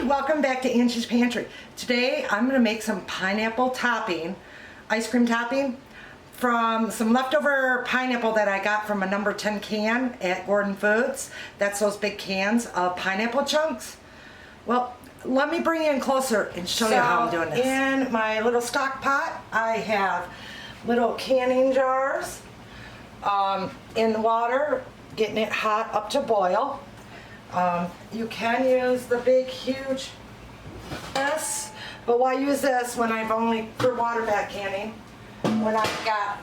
Hi, welcome back to Angie's Pantry. Today I'm going to make some pineapple topping, ice cream topping, from some leftover pineapple that I got from a number 10 can at Gordon Foods. That's those big cans of pineapple chunks. Well, let me bring you in closer and show you how I'm doing this. In my little stock pot, I have little canning jars in water, getting it hot up to boil. You can use the big, huge this, but why use this when I've only, for water back canning, when I've got,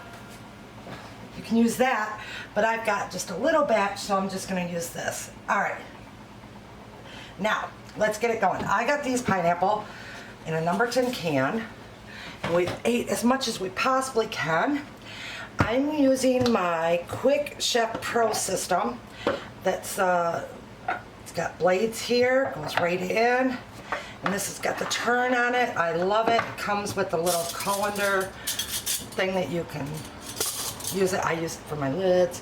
you can use that, but I've got just a little batch, so I'm just going to use this. All right. Now, let's get it going. I got these pineapple in a number 10 can, and we ate as much as we possibly can. I'm using my Quick Chef Pro system. That's it's got blades here, goes right in, and this has got the turn on it. I love it. It comes with a little colander thing that you can use it. I use it for my lids.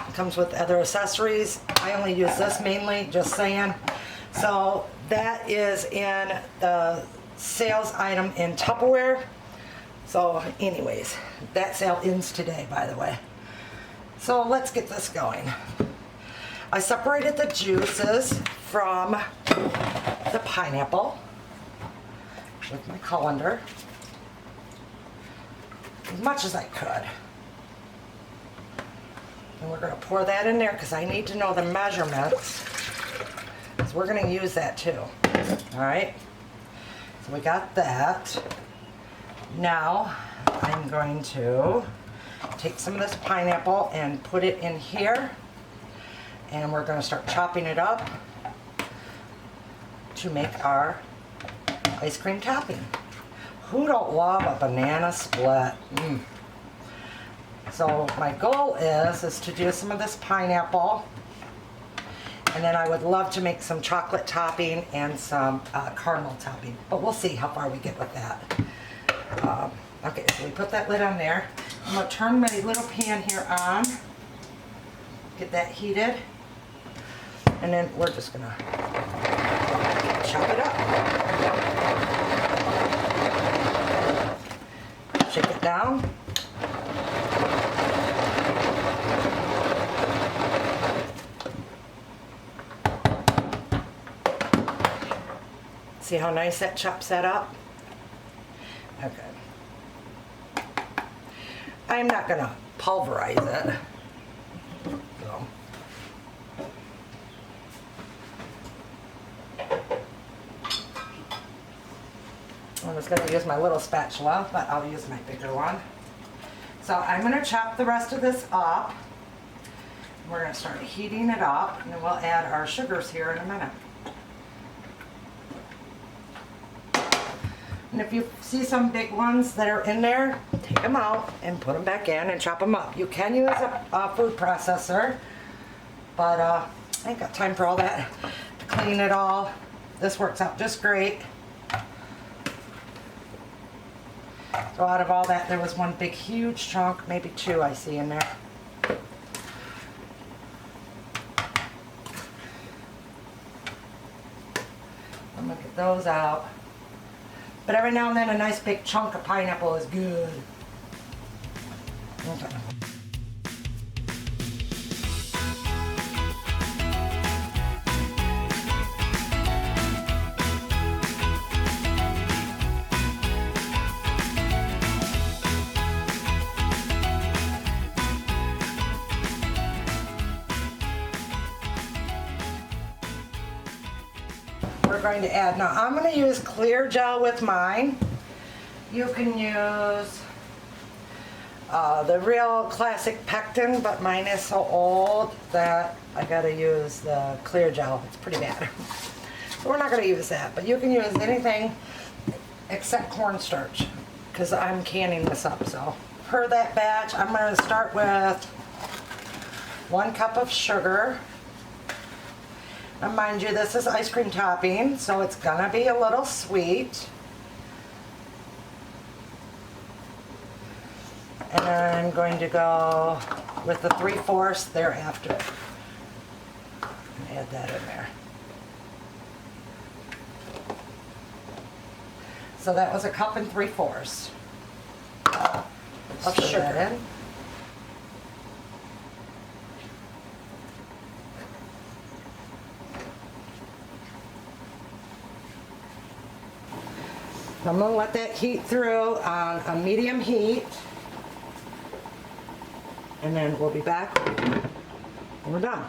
It comes with other accessories. I only use this mainly, just saying. So that is in the sales item in Tupperware. So anyways, that sale ends today, by the way. So let's get this going. I separated the juices from the pineapple with my colander as much as I could. And we're going to pour that in there because I need to know the measurements, because we're going to use that too. All right, so we got that. Now I'm going to take some of this pineapple and put it in here. And we're going to start chopping it up to make our ice cream topping. Who don't love a banana split? So my goal is to do some of this pineapple, and then I would love to make some chocolate topping and some caramel topping. But we'll see how far we get with that. Okay, so we put that lid on there. I'm going to turn my little pan here on, get that heated. And then we're just gonna chop it up. Shake it down. See how nice that chops that up? Okay. I'm not gonna pulverize it. So. I was going to use my little spatula, but I'll use my bigger one. So I'm going to chop the rest of this up. We're going to start heating it up, and then we'll add our sugars here in a minute. And if you see some big ones that are in there, take them out and put them back in and chop them up. You can use a food processor, but I ain't got time for all that to clean it all. This works out just great. So out of all that, there was one big, huge chunk, maybe two I see in there. I'm going to get those out. But every now and then, a nice big chunk of pineapple is good. Okay. We're going to add, now I'm going to use clear gel with mine. You can use the real classic pectin, but mine is so old that I got to use the clear gel. It's pretty bad. So we're not going to use that, but you can use anything except cornstarch, because I'm canning this up. So per that batch, I'm going to start with 1 cup of sugar. Now mind you, this is ice cream topping, so it's gonna be a little sweet. And I'm going to go with the 3/4 thereafter. Add that in there. So that was 1 3/4 cups of sugar. That in. I'm going to let that heat through on a medium heat. And then we'll be back when we're done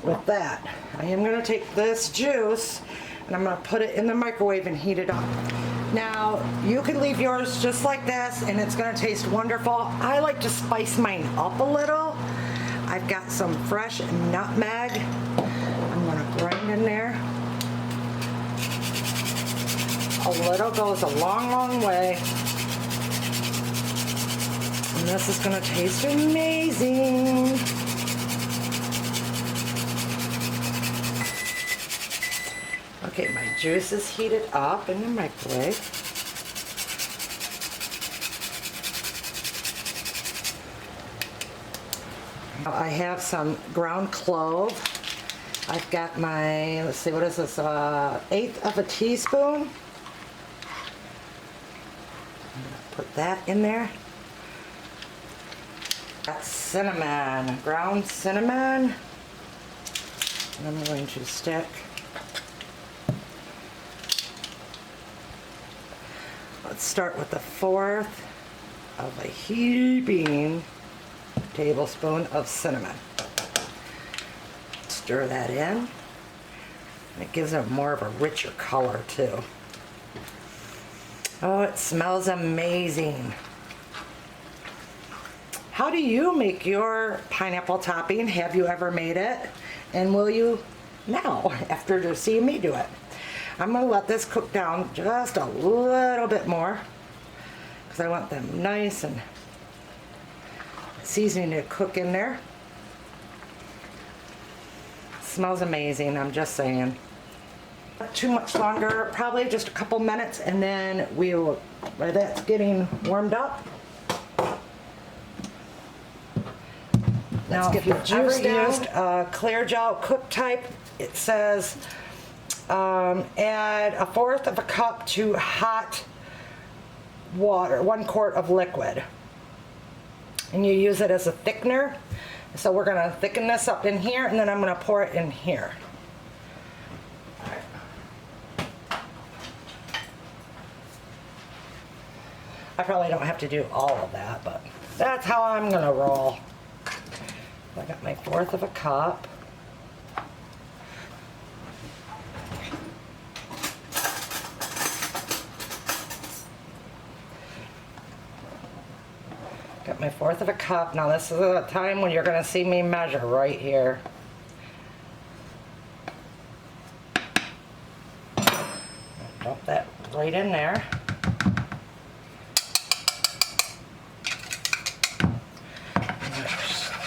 with that. I am going to take this juice and I'm going to put it in the microwave and heat it up. Now, you can leave yours just like this and it's going to taste wonderful. I like to spice mine up a little. I've got some fresh nutmeg. I'm going to grind in there. A little goes a long, long way. And this is going to taste amazing. Okay, my juice is heated up in the microwave. Now I have some ground clove. I've got my, let's see, what is this, 1/8 of a teaspoon. Put that in there. Got cinnamon, ground cinnamon. And I'm going to stick. Let's start with 1/4 of a heaping tablespoon of cinnamon. Stir that in. And it gives it more of a richer color too. Oh, it smells amazing. How do you make your pineapple topping? Have you ever made it? And will you now, after seeing me do it? I'm going to let this cook down just a little bit more because I want them nice and seasoning to cook in there. It smells amazing, I'm just saying. Not too much longer, probably just a couple minutes, and then we will, while that's getting warmed up. Now, if you've ever used a clear gel cook type, it says add 1/4 of a cup to hot water, 1 quart of liquid. And you use it as a thickener. So we're going to thicken this up in here, and then I'm going to pour it in here. I probably don't have to do all of that, but that's how I'm going to roll. I got my 1/4 of a cup. Got my 1/4 of a cup. Now this is the time when you're going to see me measure right here. Dump that right in there.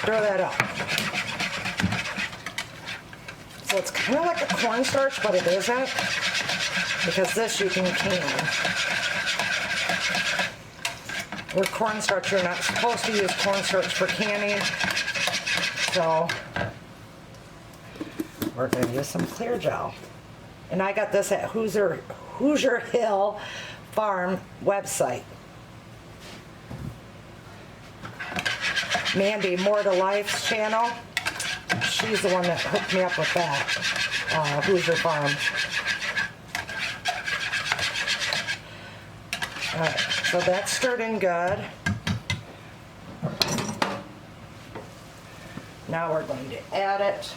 Stir that up. So it's kind of like a cornstarch, but it isn't, because this you can can. With cornstarch, you're not supposed to use cornstarch for canning, so we're going to use some clear gel. And I got this at Hoosier Hill Farm website. Mandy, More to Life's channel, she's the one that hooked me up with that, Hoosier Farm. Alright, so that's stirred in good. Now we're going to add it.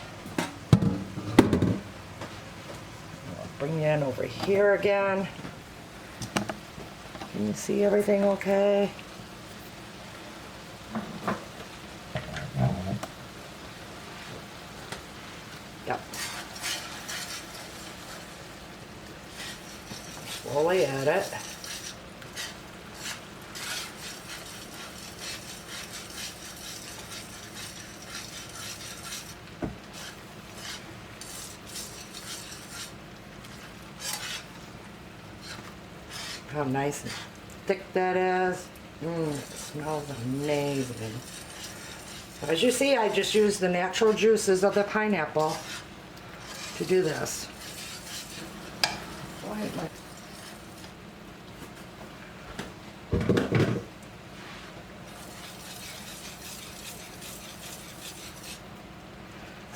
I'll bring you in over here again. Can you see everything okay? Yep. Slowly add it. How nice and thick that is. It smells amazing. As you see, I just used the natural juices of the pineapple to do this.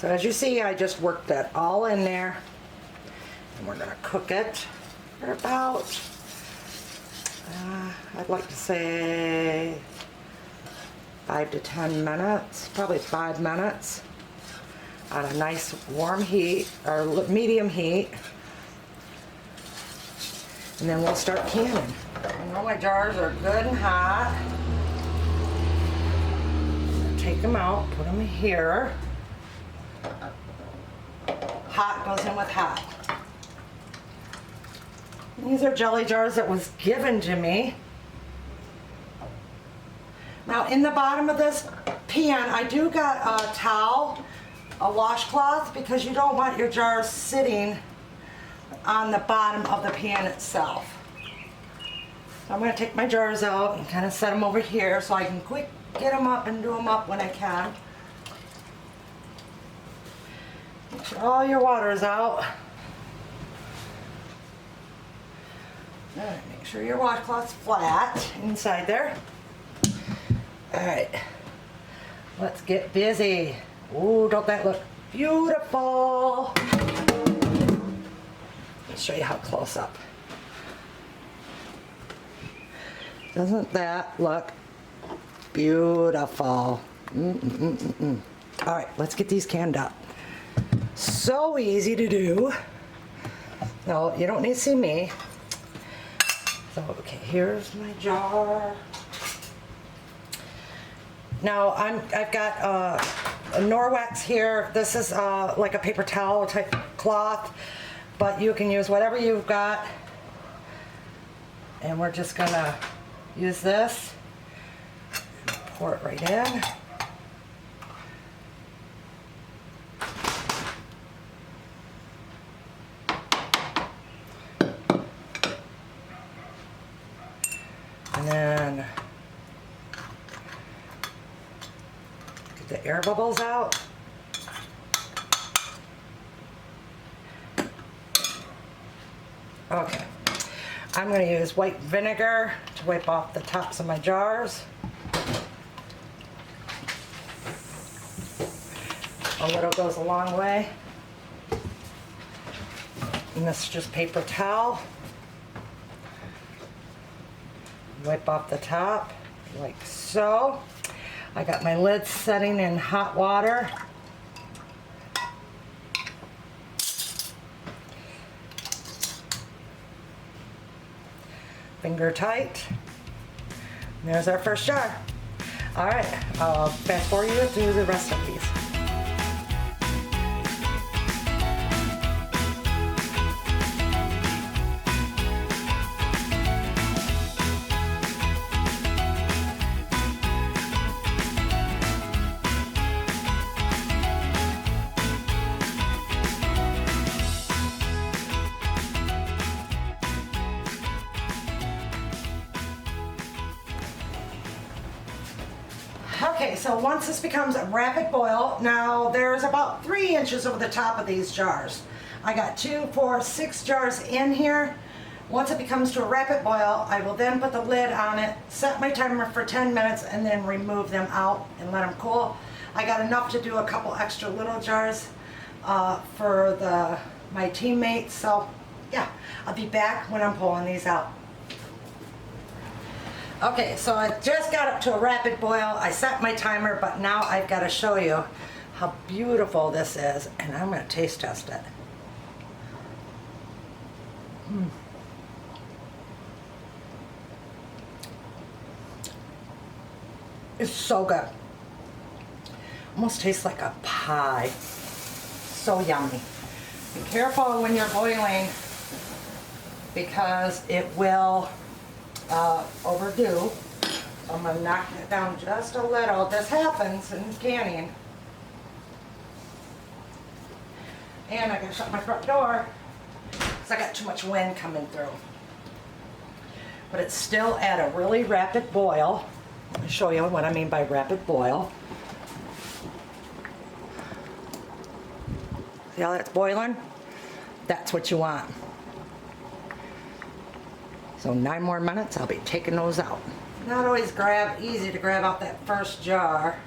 So as you see, I just worked that all in there. And we're gonna cook it for about, I'd like to say 5 to 10 minutes, probably 5 minutes on a nice warm heat or medium heat. And then we'll start canning. I know my jars are good and hot. Take them out, put them here. Hot goes in with hot. These are jelly jars that was given to me. Now in the bottom of this pan, I do got a towel, a washcloth, because you don't want your jars sitting on the bottom of the pan itself. So I'm going to take my jars out and kind of set them over here so I can quick get them up and do them up when I can. Make sure all your water is out. Alright, make sure your washcloth's flat inside there. Alright, let's get busy. Ooh, don't that look beautiful? Let me show you how close up. Doesn't that look beautiful? Alright, let's get these canned up. So easy to do. No, you don't need to see me. So, okay, here's my jar. Now, I've got a Norwex here. This is like a paper towel type cloth, but you can use whatever you've got. And we're just gonna use this, pour it right in. And then get the air bubbles out. Okay, I'm going to use white vinegar to wipe off the tops of my jars. A little goes a long way. And this is just paper towel. Wipe off the top like so. I got my lid setting in hot water. Finger tight. And there's our first jar. All right, I'll fast forward you through the rest of these. Okay, so once this becomes a rapid boil, now there's about 3 inches over the top of these jars. I got 2, 4, 6 jars in here. Once it becomes to a rapid boil, I will then put the lid on it, set my timer for 10 minutes, and then remove them out and let them cool. I got enough to do a couple extra little jars for my teammates, so yeah, I'll be back when I'm pulling these out. Okay, so I just got up to a rapid boil. I set my timer, but now I've got to show you how beautiful this is, and I'm going to taste test it. It's so good. Almost tastes like a pie. So yummy. Be careful when you're boiling because it will overdo. So I'm going to knock it down just a little. This happens in canning. And I got to shut my front door because I got too much wind coming through. But it's still at a really rapid boil. I'll show you what I mean by rapid boil. See how that's boiling? That's what you want. So 9 more minutes, I'll be taking those out. Not always easy to grab out that first jar.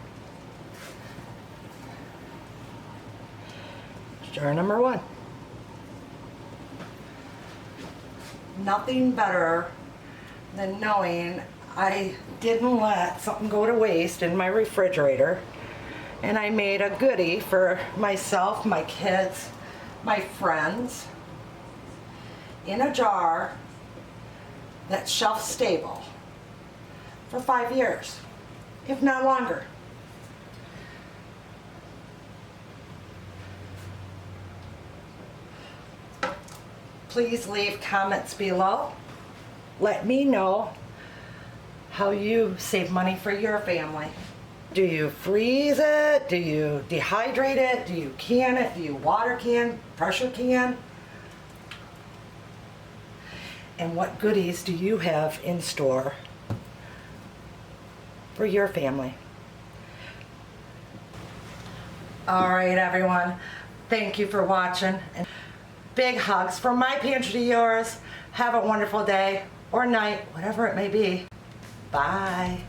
Jar number 1. Nothing better than knowing I didn't let something go to waste in my refrigerator, and I made a goodie for myself, my kids, my friends, in a jar that's shelf stable for 5 years, if not longer. Please leave comments below. Let me know how you save money for your family. Do you freeze it? Do you dehydrate it? Do you can it? Do you water can, pressure can? And what goodies do you have in store for your family? All right, everyone. Thank you for watching. And big hugs from my pantry to yours. Have a wonderful day or night, whatever it may be. Bye.